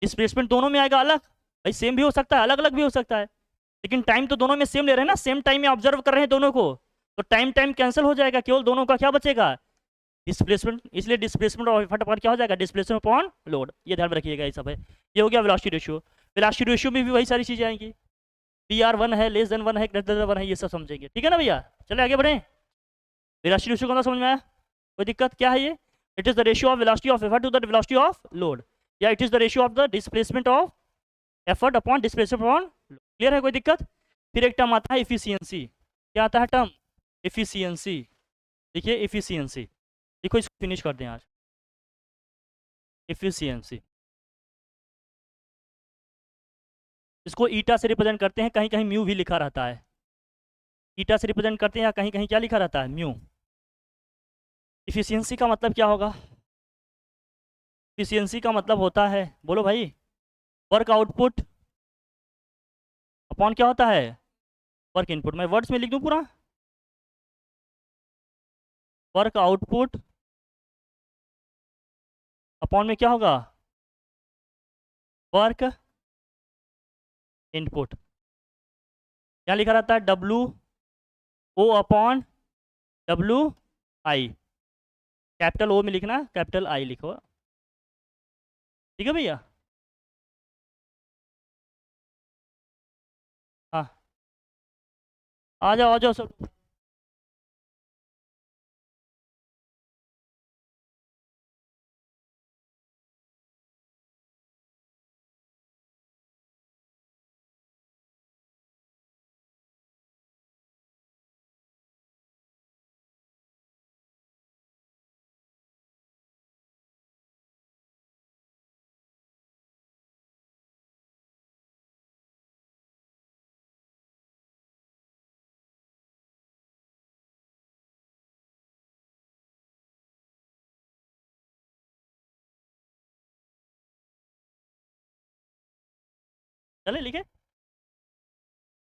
डिस्प्लेसमेंट दोनों में आएगा अलग, भाई सेम भी हो सकता है अलग अलग भी हो सकता है, लेकिन टाइम तो दोनों में सेम ले रहे हैं ना, सेम टाइम में ऑब्जर्व कर रहे हैं दोनों को, तो टाइम टाइम कैंसिल हो जाएगा, केवल दोनों का क्या बचेगा, डिस्प्लेसमेंट। इसलिए डिस्प्लेसमेंट और एफर्ट अपॉन क्या हो जाएगा, डिस्प्लेसमेंट अपॉन लोड। ये ध्यान में रखिएगा, ये सब है। ये हो गया वेलोसिटी रेशियो। वेलोसिटी रेशियो में भी वही सारी चीजें आएंगी, पी आर 1 है, लेस देन 1 है, ग्रेटर देन 1 है, ये सब समझेंगे, ठीक है ना भैया। चले आगे बढ़े। वेलोसिटी रेशियो का समझ में आया, कोई दिक्कत क्या है ये, it is the ratio of velocity of effort to the velocity of load, या it is the ratio of the displacement of effort upon displacement upon load. Clear है, कोई दिक्कत। फिर एक टर्म आता है इफिशियंसी, क्या आता है टर्म, इफिशियंसी। देखिए इफिशियंसी, देखो इसको फिनिश कर दें आज। इफिशियंसी इसको ईटा से रिप्रेजेंट करते हैं, कहीं कहीं म्यू भी लिखा रहता है, ईटा से रिप्रेजेंट करते हैं, या कहीं कहीं क्या लिखा रहता है, म्यू। इफिशियंसी का मतलब क्या होगा, इफिशियंसी का मतलब होता है, बोलो भाई, वर्क आउटपुट अपॉन क्या होता है, वर्क इनपुट। मैं वर्ड्स में लिख दूं पूरा, वर्क आउटपुट अपॉन में क्या होगा, वर्क इनपुट। क्या लिखा रहता है, W O upon W I, capital O में लिखना, कैपिटल आई लिखो, ठीक है भैया। हाँ आ जाओ सब। चले लिखे,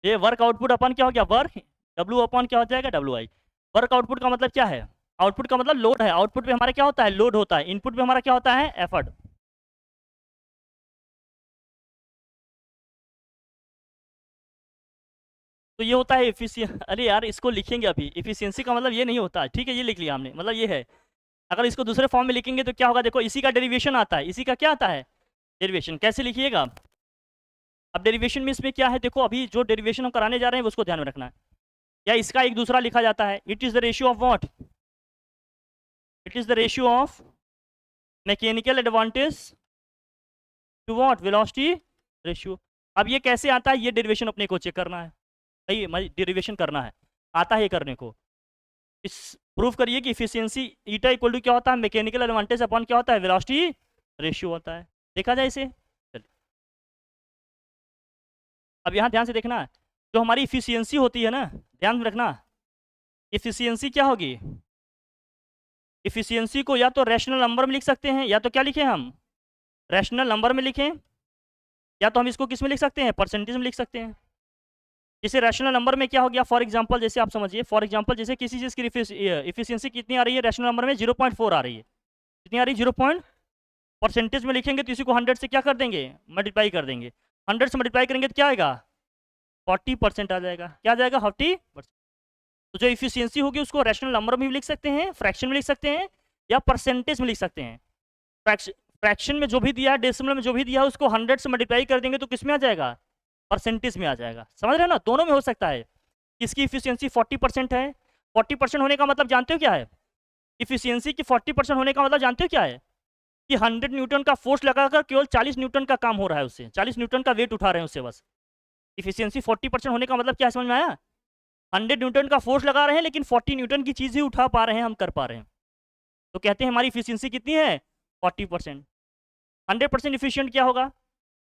ये वर्क आउटपुट अपन क्या हो गया, वर्क डब्लू अपॉन क्या हो जाएगा, डब्लू आई। वर्क आउटपुट का मतलब क्या है, आउटपुट का मतलब लोड है, आउटपुट पे हमारा क्या होता है, लोड होता है, इनपुट पे हमारा क्या होता है, एफर्ट। तो ये होता है एफिशिएंट, अरे यार इसको लिखेंगे अभी, एफिशिएंसी का मतलब ये नहीं होता है, ठीक है, ये लिख लिया हमने, मतलब ये है। अगर इसको दूसरे फॉर्म में लिखेंगे तो क्या होगा, देखो इसी का डेरिवेशन आता है, इसी का क्या आता है, डेरिवेशन। कैसे लिखिएगा, अब डेरिवेशन में इसमें क्या है, देखो अभी जो डेरिवेशन हम कराने जा रहे हैं उसको ध्यान में रखना है, या इसका एक दूसरा लिखा जाता है, it is the ratio of what, it is the ratio of mechanical advantage to what, velocity ratio. अब ये कैसे आता है, ये डेरिवेशन अपने को चेक करना है भाई, डेरिवेशन करना है, आता है ये करने को। इस प्रूफ करिए कि इफिशियंसी ईटा इक्वल टू क्या होता है, मैकेनिकल एडवांटेज अपॉन क्या होता है, वेलोसिटी रेशियो होता है। देखा जाए इसे, चलिए अब यहाँ ध्यान से देखना, जो हमारी इफिशियंसी होती है ना, ध्यान में रखना, इफिशियंसी क्या होगी, इफिशियंसी को या तो रैशनल नंबर में लिख सकते हैं, या तो क्या लिखें हम, रैशनल नंबर में लिखें, या तो हम इसको किस में लिख सकते हैं, परसेंटेज में लिख सकते हैं। जैसे रैशनल नंबर में क्या हो गया, फॉर एग्जांपल जैसे आप समझिए, फॉर एग्जांपल जैसे किसी चीज़ की इफिशियंसी कितनी आ रही है, रैशनल नंबर में 0.4 आ रही है, कितनी आ रही है, 0. परसेंटेज में लिखेंगे तो इसी को 100 से क्या कर देंगे, मल्टीप्लाई कर देंगे, 100 से मल्टीप्लाई करेंगे तो क्या आएगा, 40% आ जाएगा, क्या आ जाएगा, 40%। तो जो इफिशियंसी होगी उसको रैशनल नंबर में भी लिख सकते हैं, फ्रैक्शन में लिख सकते हैं, या परसेंटेज में लिख सकते हैं। फ्रैक्शन में जो भी दिया है, डेसिमल में जो भी दिया है, उसको 100 से मल्टीप्लाई कर देंगे तो किस में आ जाएगा, परसेंटेज में आ जाएगा। समझ रहे हो ना, दोनों में हो सकता है। इसकी इफिशियंसी 40% है, 40% होने का मतलब जानते हो क्या है, इफिशियंसी की 40% होने का मतलब जानते हो क्या है, कि 100 न्यूटन का फोर्स लगाकर केवल 40 न्यूटन का काम हो रहा है उससे, 40 न्यूटन का वेट उठा रहे हैं उससे बस। इफिशियंसी 40% होने का मतलब क्या समझ में आया? 100 न्यूटन का फोर्स लगा रहे हैं लेकिन 40 न्यूटन की चीज़ ही उठा पा रहे हैं, हम कर पा रहे हैं। तो कहते हैं हमारी इफिशियंसी कितनी है? 40%। 100% इफिशियंट क्या होगा?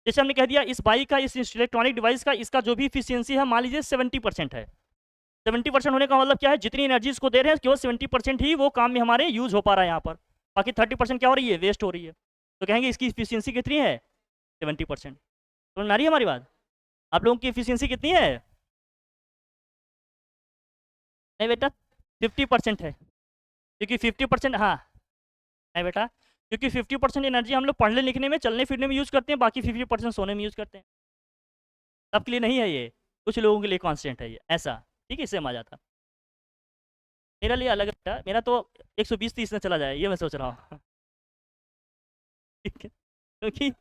जैसे हमने कह दिया इस बाइक का, इस इलेक्ट्रॉनिक डिवाइस का, इसका जो भी इफिशियंसी है मान लीजिए 70% है। 70% होने का मतलब क्या है? जितनी एनर्जी इसको दे रहे हैं केवल 70% ही वो काम में हमारे यूज हो पा रहा है यहाँ पर, बाकी 30% क्या हो रही है? वेस्ट हो रही है। तो कहेंगे इसकी इफिशियंसी कितनी है? 70%। समझ में आ रही है हमारी बात? आप लोगों की इफिशियंसी कितनी है? नहीं बेटा, 50% है, क्योंकि 50%, हाँ नहीं बेटा, क्योंकि 50% एनर्जी हम लोग पढ़ने लिखने में, चलने फिरने में यूज़ करते हैं, बाकी 50% सोने में यूज़ करते हैं। सबके लिए नहीं है ये, कुछ लोगों के लिए कांस्टेंट है ये, ऐसा। ठीक है, इससे हम आ जाता। मेरा लिए अलग है, मेरा तो 120-30 में चला जाए, ये मैं सोच रहा हूँ। ठीक है, क्योंकि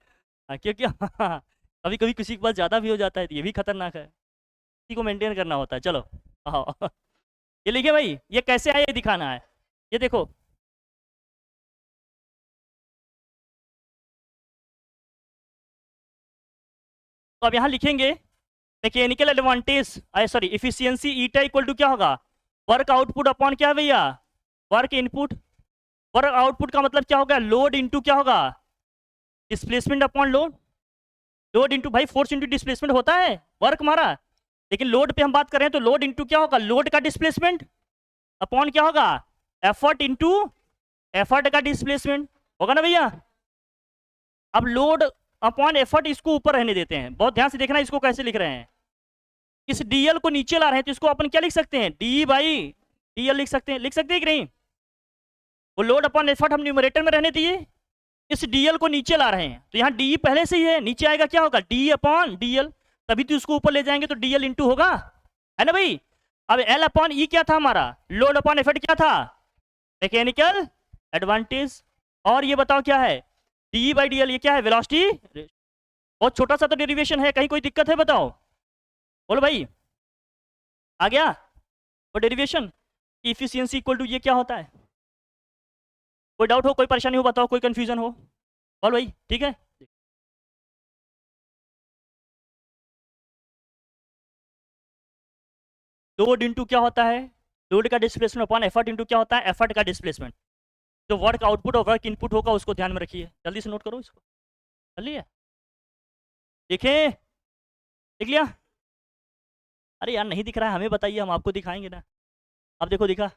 क्योंकि हाँ, कभी कभी किसी के पास ज़्यादा भी हो जाता है तो ये भी खतरनाक है, किसी को मेंटेन करना होता है। चलो आओ, ये लिखे भाई, ये कैसे है ये दिखाना है। ये देखो, तो अब यहाँ लिखेंगे mechanical advantage, sorry efficiency eta equal to क्या होगा? वर्क आउटपुट अपॉन क्या है भैया? Work input. वर्क आउटपुट का मतलब क्या होगा? लोड इनटू क्या होगा? Displacement upon load. Load into भाई फोर्स इनटू डिस्प्लेसमेंट होता है वर्क हमारा, लेकिन लोड पे हम बात कर रहे हैं तो लोड इनटू क्या होगा? लोड का डिस्प्लेसमेंट अपॉन क्या होगा? एफर्ट इनटू एफर्ट का डिस्प्लेसमेंट होगा ना भैया। अब लोड अपॉन एफर्ट इसको ऊपर रहने देते हैं, बहुत ध्यान से देखना इसको कैसे लिख रहे हैं। इस डीएल को नीचे ला रहे हैं तो इसको अपन क्या लिख सकते हैं? डी बाई डीएल लिख सकते हैं, लिख सकते हैं कि नहीं? वो लोड अपॉन एफर्ट हम न्यूमरेटर में रहने दिए, इस डीएल को नीचे ला रहे हैं तो यहाँ डी पहले से ही है, नीचे आएगा क्या होगा? डी अपॉन डीएल, तभी तो इसको ऊपर ले जाएंगे तो डीएल इंटू होगा, है ना भाई। अब एल अपॉन ई क्या था हमारा? लोड अपॉन एफर्ट क्या था? Mechanical advantage. और ये बताओ क्या है? डी बाई डी एल, ये क्या है? वेलोसिटी। बहुत छोटा सा तो डेरिवेशन है, कहीं कोई दिक्कत है बताओ? बोलो भाई, आ गया वो डेरिवेशन? इफिशियंसी इक्वल टू ये क्या होता है? कोई डाउट हो, कोई परेशानी हो बताओ, कोई कंफ्यूजन हो? बोल भाई, ठीक है। लोड इनटू क्या होता है? लोड का डिस्प्लेसमेंट अपॉन एफर्ट इनटू क्या होता है? एफर्ट का डिस्प्लेसमेंट। जो वर्क आउटपुट और वर्क इनपुट होगा उसको ध्यान में रखिए, जल्दी से नोट करो इसको। कर लिया? देखें, देख लिया? अरे यार नहीं दिख रहा है, हमें बताइए, हम आपको दिखाएंगे ना। अब देखो, दिखा?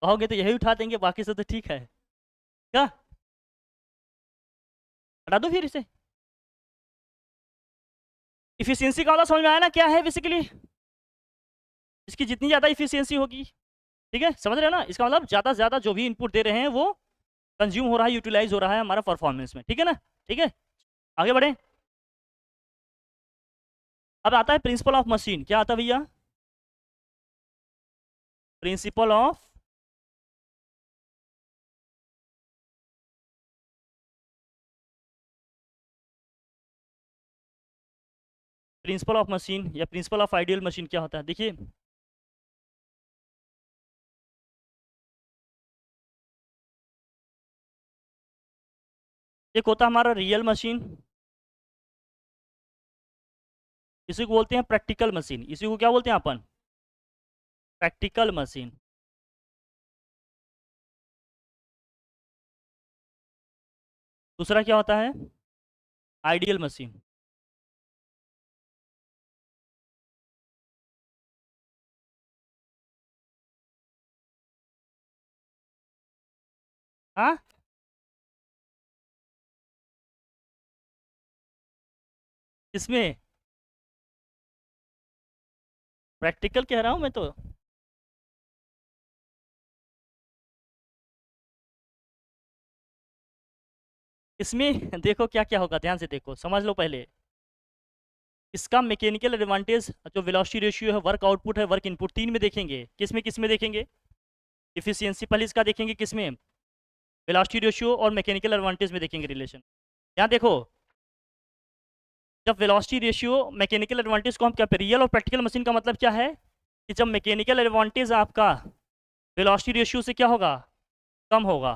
कहोगे तो यही उठा देंगे, बाकी सब तो ठीक है। क्या हटा दो फिर इसे? इफिशियंसी का मतलब समझ में आया ना क्या है बेसिकली? इसकी जितनी ज़्यादा इफिशियंसी होगी, ठीक है, समझ रहे हो ना, इसका मतलब ज़्यादा से ज़्यादा जो भी इनपुट दे रहे हैं वो कंज्यूम हो रहा है, यूटिलाइज हो रहा है हमारा परफॉर्मेंस में, ठीक है ना। ठीक है, आगे बढ़े। अब आता है प्रिंसिपल ऑफ मशीन, क्या आता है भैया? Principle of principle of machine या प्रिंसिपल ऑफ आइडियल मशीन क्या होता है? देखिए, एक होता है हमारा रियल मशीन, इसी को बोलते हैं प्रैक्टिकल मशीन, इसी को क्या बोलते हैं अपन? Practical machine. दूसरा क्या होता है? Ideal machine. हाँ, इसमें प्रैक्टिकल कह रहा हूँ मैं तो। इसमें देखो क्या क्या होगा, ध्यान से देखो, समझ लो पहले। इसका मैकेनिकल एडवांटेज जो वेलोसिटी रेशियो है, वर्क आउटपुट है, वर्क इनपुट, तीन में देखेंगे। किस में देखेंगे? इफिशियंसी पहले इसका देखेंगे, किस में? वेलोसिटी रेशियो और मैकेनिकल एडवांटेज में देखेंगे रिलेशन। यहाँ देखो, जब वेलोसिटी रेशियो मैकेनिकल एडवांटेज को हम क्या, रियल और प्रैक्टिकल मशीन का मतलब क्या है कि जब मैकेनिकल एडवांटेज आपका वेलोसिटी रेशियो से क्या होगा? कम होगा,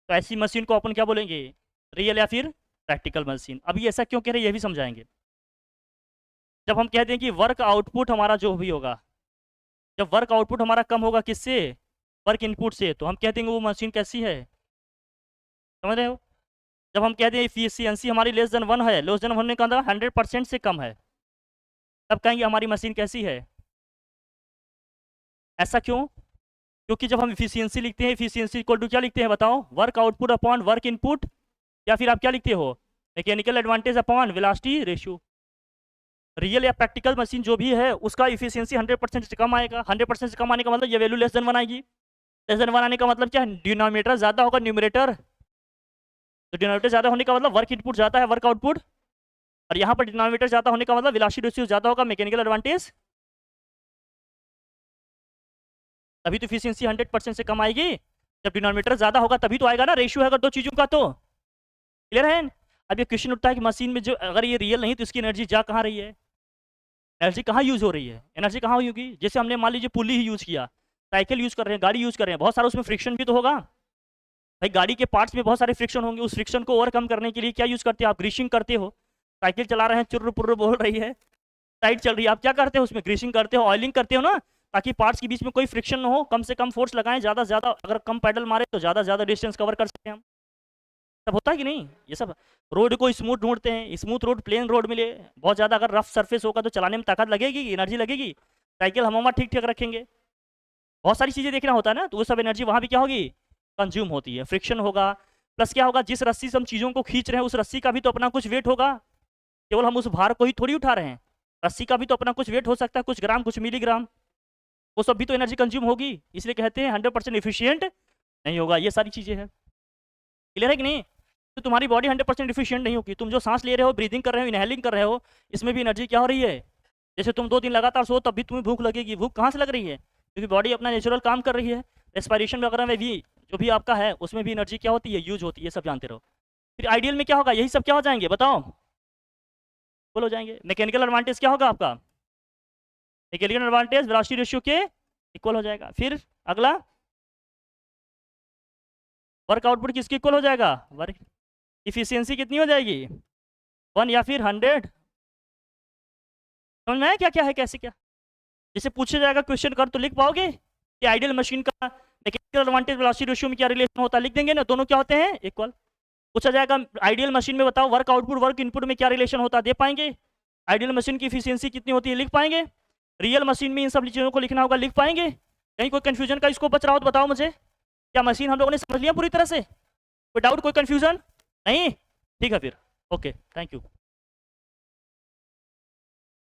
तो ऐसी मशीन को अपन क्या बोलेंगे, रियल या फिर प्रैक्टिकल मशीन। अभी ऐसा क्यों कह रहे हैं ये भी समझाएंगे। जब हम कहते हैं कि वर्क आउटपुट हमारा जो भी होगा, जब वर्क आउटपुट हमारा कम होगा किससे, वर्क इनपुट से, तो हम कहते हैं वो मशीन कैसी है, समझ रहे हो। जब हम कहते हैं इफिशियंसी हमारी लेस देन 1 है, लेस देन 1 का मतलब 100% से कम है, तब कहेंगे हमारी मशीन कैसी है। ऐसा क्यों, क्योंकि जब हम इफिशियंसी लिखते हैं, इफिशियंसी इक्वल टू क्या लिखते हैं बताओ, work output upon work input, या फिर आप क्या लिखते हो, mechanical advantage upon velocity ratio. Real या प्रैक्टिकल मशीन जो भी है उसका इफिशियंसी 100% से कम आएगा। 100% से कम आने का मतलब ये वैल्यू लेस देन 1 आएगी। लेस देन 1 आने का मतलब क्या है, डिनोमिनेटर ज्यादा होगा न्यूमरेटर, तो डिनोमिनेटर ज्यादा होने का मतलब वर्क इनपुट ज्यादा है, वर्क आउटपुट, और यहाँ पर डिनोमिनेटर ज्यादा होने का मतलब वेलोसिटी रेशियो ज्यादा होगा, मैकेनिकल एडवांटेज। तभी तो इफिशियंसी 100% से कम आएगी, जब डिनोमिनेटर ज्यादा होगा तभी तो आएगा ना, रेशियो है अगर दो चीजों का तो। क्लियर है। अब ये क्वेश्चन उठता है कि मशीन में जो अगर ये रियल नहीं तो इसकी एनर्जी जा कहाँ रही है, एनर्जी कहाँ यूज हो रही है, एनर्जी कहाँ होगी। जैसे हमने मान लीजिए पुली ही यूज किया, साइकिल यूज कर रहे हैं, गाड़ी यूज कर रहे हैं, बहुत सारा उसमें फ्रिक्शन भी तो होगा भाई, गाड़ी के पार्ट्स में बहुत सारे फ्रिक्शन होंगे। उस फ्रिक्शन को ओवरकम करने के लिए क्या यूज करते हो आप, ग्रीसिंग करते हो। साइकिल चला रहे हैं, चुर्र पुर्र बोल रही है, टाइट चल रही है, आप क्या करते हो उसमें ग्रीसिंग करते हो, ऑयलिंग करते हो ना, ताकि पार्ट्स के बीच में कोई फ्रिक्शन ना हो, कम से कम फोर्स लगाएं, ज्यादा से ज्यादा अगर कम पैडल मारे तो ज्यादा से ज्यादा डिस्टेंस कवर कर सकते हैं हम। सब होता है कि नहीं ये सब। रोड को स्मूथ ढूंढते हैं, स्मूथ रोड प्लेन रोड मिले, बहुत ज्यादा अगर रफ सरफेस होगा तो चलाने में ताकत लगेगी, एनर्जी लगेगी, साइकिल हम ठीक ठीक रखेंगे, बहुत सारी चीजें देखना होता है ना, तो वो सब एनर्जी वहां भी क्या होगी, कंज्यूम होती है, फ्रिक्शन होगा। प्लस क्या होगा, जिस रस्सी से हम चीजों को खींच रहे हैं उस रस्सी का भी तो अपना कुछ वेट होगा, केवल हम उस भार को ही थोड़ी उठा रहे हैं, रस्सी का भी तो अपना कुछ वेट हो सकता है, कुछ ग्राम कुछ मिलीग्राम, वो सब भी तो एनर्जी कंज्यूम होगी, इसलिए कहते हैं 100% इफिशियंट नहीं होगा, ये सारी चीजें हैं। क्लियर है कि नहीं। तो तुम्हारी बॉडी 100% इफिशियंट नहीं होगी, तुम जो सांस ले रहे हो, ब्रीदिंग कर रहे हो, इनहेलिंग कर रहे हो, इसमें भी एनर्जी क्या हो रही है। जैसे तुम 2 दिन लगातार सो तब भी तुम्हें भूख लगेगी, भूख कहाँ से लग रही है, क्योंकि बॉडी अपना नेचुरल काम कर रही है। रेस्पिरेशन वगैरह में भी जो भी आपका है उसमें भी एनर्जी क्या होती है, यूज होती है, सब जानते रहो। फिर आइडियल में क्या होगा, यही सब क्या हो जाएंगे बताओ, बोल हो जाएंगे। मैकेनिकल एडवांटेज क्या होगा आपका, मैकेनिकल एडवांटेज वेलोसिटी रेशियो के इक्वल हो जाएगा। फिर अगला वर्क आउटपुट किसके इक्वल हो जाएगा, वर्क इफिशियंसी कितनी हो जाएगी, 1 या फिर 100। समझ में आया क्या क्या है कैसे क्या। जैसे पूछा जाएगा क्वेश्चन कर तो लिख पाओगे कि आइडियल मशीन का मैकेनिकल एडवांटेज वेलोसिटी रेशियो में क्या रिलेशन होता है, लिख देंगे ना, दोनों क्या होते हैं इक्वल। पूछा जाएगा आइडियल मशीन में बताओ वर्क आउटपुट वर्क इनपुट में क्या रिलेशन होता है, दे पाएंगे। आइडियल मशीन की इफिशियंसी कितनी होती है, लिख पाएंगे। रियल मशीन में इन सब चीज़ों को लिखना होगा, लिख पाएंगे। कहीं कोई कंफ्यूजन का इसको बच रहा हो तो बताओ मुझे, क्या मशीन हम लोगों ने समझ लिया पूरी तरह से, कोई डाउट कोई कंफ्यूजन नहीं, ठीक है फिर ओके थैंक यू।